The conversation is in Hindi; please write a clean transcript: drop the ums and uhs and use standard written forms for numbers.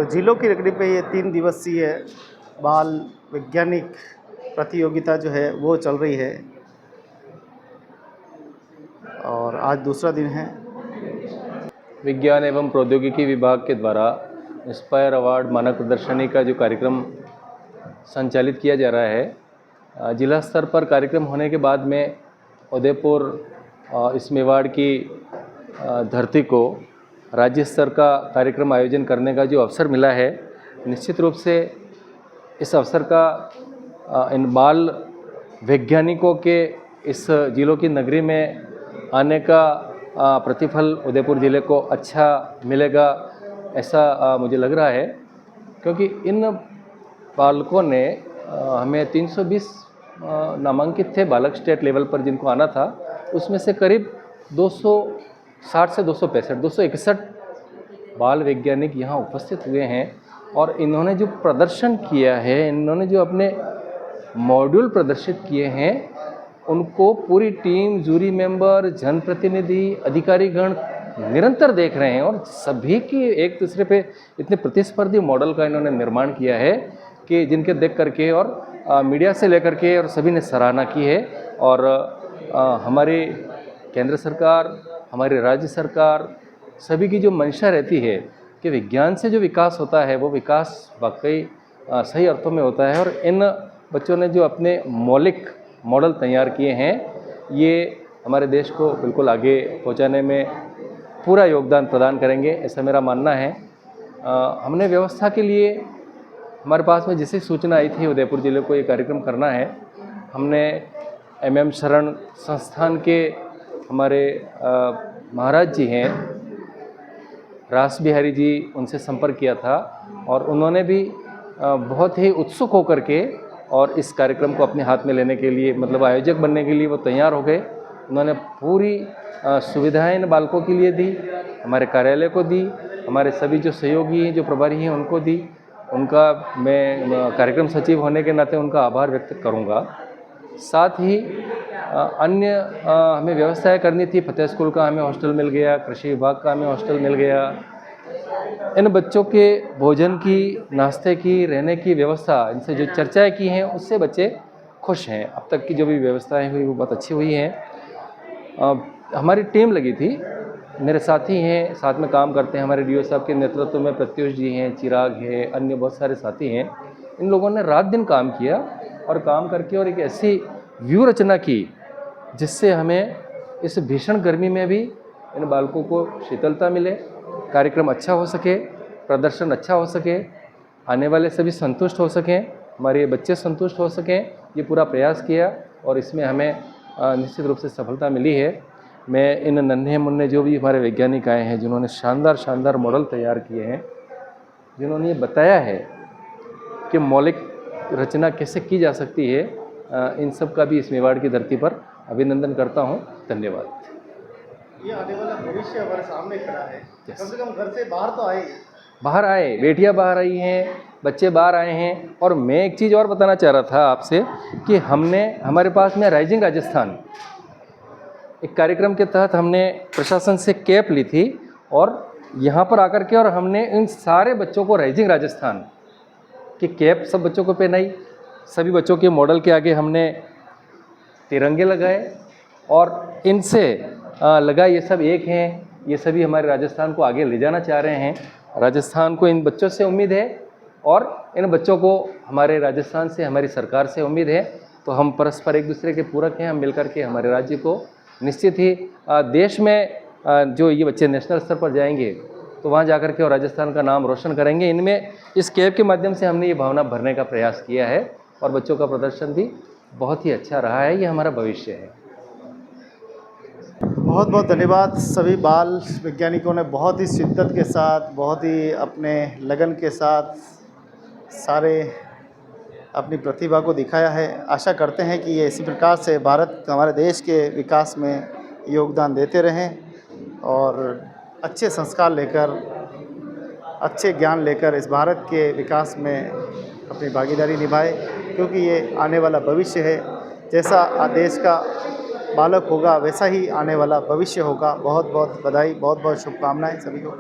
तो जिलों की नगरी पे ये 3 दिवसीय बाल वैज्ञानिक प्रतियोगिता जो है वो चल रही है और आज दूसरा दिन है। विज्ञान एवं प्रौद्योगिकी विभाग के द्वारा इंस्पायर अवार्ड मानक प्रदर्शनी का जो कार्यक्रम संचालित किया जा रहा है, जिला स्तर पर कार्यक्रम होने के बाद में उदयपुर इस मेवाड़ की धरती को राज्य स्तर का कार्यक्रम आयोजन करने का जो अवसर मिला है, निश्चित रूप से इस अवसर का इन बाल वैज्ञानिकों के इस जिलों की नगरी में आने का प्रतिफल उदयपुर ज़िले को अच्छा मिलेगा, ऐसा मुझे लग रहा है। क्योंकि इन बालकों ने हमें 320 नामांकित थे बालक स्टेट लेवल पर जिनको आना था, उसमें से करीब 260 से 261 बाल वैज्ञानिक यहाँ उपस्थित हुए हैं और इन्होंने जो प्रदर्शन किया है, इन्होंने जो अपने मॉड्यूल प्रदर्शित किए हैं, उनको पूरी टीम, जूरी मेंबर, जनप्रतिनिधि, अधिकारीगण निरंतर देख रहे हैं और सभी की एक दूसरे पे इतने प्रतिस्पर्धी मॉडल का इन्होंने निर्माण किया है कि जिनके देख करके और मीडिया से लेकर के और सभी ने सराहना की है। और हमारी केंद्र सरकार, हमारी राज्य सरकार, सभी की जो मंशा रहती है कि विज्ञान से जो विकास होता है वो विकास वाकई सही अर्थों में होता है और इन बच्चों ने जो अपने मौलिक मॉडल तैयार किए हैं, ये हमारे देश को बिल्कुल आगे पहुंचाने में पूरा योगदान प्रदान करेंगे, ऐसा मेरा मानना है। हमने व्यवस्था के लिए, हमारे पास में जैसे सूचना आई थी उदयपुर ज़िले को ये कार्यक्रम करना है, हमने MM शरण संस्थान के हमारे महाराज जी हैं, रास बिहारी जी, उनसे संपर्क किया था और उन्होंने भी बहुत ही उत्सुक होकर के और इस कार्यक्रम को अपने हाथ में लेने के लिए, मतलब आयोजक बनने के लिए वो तैयार हो गए। उन्होंने पूरी सुविधाएं इन बालकों के लिए दी, हमारे कार्यालय को दी, हमारे सभी जो सहयोगी हैं, जो प्रभारी हैं, उनको दी। उनका मैं कार्यक्रम सचिव होने के नाते उनका आभार व्यक्त करूंगा। साथ ही अन्य हमें व्यवस्थाएं करनी थी। फतेह स्कूल का हमें हॉस्टल मिल गया, कृषि विभाग का हमें हॉस्टल मिल गया। इन बच्चों के भोजन की, नाश्ते की, रहने की व्यवस्था, इनसे जो चर्चाएं की हैं उससे बच्चे खुश हैं। अब तक की जो भी व्यवस्थाएं हुई वो बहुत अच्छी हुई हैं। हमारी टीम लगी थी, मेरे साथी हैं, साथ में काम करते हैं, हमारे DO साहब के नेतृत्व में प्रत्युष जी हैं, चिराग है, अन्य बहुत सारे साथी हैं। इन लोगों ने रात दिन काम किया और काम करके और एक ऐसी व्यू रचना की जिससे हमें इस भीषण गर्मी में भी इन बालकों को शीतलता मिले, कार्यक्रम अच्छा हो सके, प्रदर्शन अच्छा हो सके, आने वाले सभी संतुष्ट हो सकें, हमारे बच्चे संतुष्ट हो सकें, ये पूरा प्रयास किया और इसमें हमें निश्चित रूप से सफलता मिली है। मैं इन नन्हे मुन्ने जो भी हमारे वैज्ञानिक आए हैं, जिन्होंने शानदार मॉडल तैयार किए हैं, जिन्होंने ये बताया है कि मौलिक रचना कैसे की जा सकती है, इन सब का भी इस मेवाड़ की धरती पर अभिनंदन करता हूँ। धन्यवाद। ये आने वाला भविष्य हमारे सामने खड़ा है। कम से कम घर से बाहर तो आए, बेटियां बाहर आई हैं, बच्चे बाहर आए हैं। और मैं एक चीज़ और बताना चाह रहा था आपसे कि हमारे पास में राइजिंग राजस्थान एक कार्यक्रम के तहत हमने प्रशासन से कैप ली थी और यहाँ पर आकर के और हमने इन सारे बच्चों को राइजिंग राजस्थान की कैप सब बच्चों को पहनाई। सभी बच्चों के मॉडल के आगे हमने तिरंगे लगाए और इनसे लगा ये सब एक हैं, ये सभी हमारे राजस्थान को आगे ले जाना चाह रहे हैं। राजस्थान को इन बच्चों से उम्मीद है और इन बच्चों को हमारे राजस्थान से, हमारी सरकार से उम्मीद है। तो हम परस्पर एक दूसरे के पूरक हैं। हम मिलकर के हमारे राज्य को निश्चित ही देश में जो ये बच्चे नेशनल स्तर पर जाएंगे तो वहाँ जाकर के और राजस्थान का नाम रोशन करेंगे। इनमें इस कैब के माध्यम से हमने ये भावना भरने का प्रयास किया है और बच्चों का प्रदर्शन भी बहुत ही अच्छा रहा है। ये हमारा भविष्य है। बहुत बहुत धन्यवाद। सभी बाल वैज्ञानिकों ने बहुत ही शिद्दत के साथ, बहुत ही अपने लगन के साथ सारे अपनी प्रतिभा को दिखाया है। आशा करते हैं कि ये इसी प्रकार से भारत, हमारे देश के विकास में योगदान देते रहें और अच्छे संस्कार लेकर, अच्छे ज्ञान लेकर इस भारत के विकास में अपनी भागीदारी निभाए, क्योंकि ये आने वाला भविष्य है। जैसा देश का बालक होगा वैसा ही आने वाला भविष्य होगा। बहुत बहुत बधाई, बहुत बहुत शुभकामनाएं सभी को।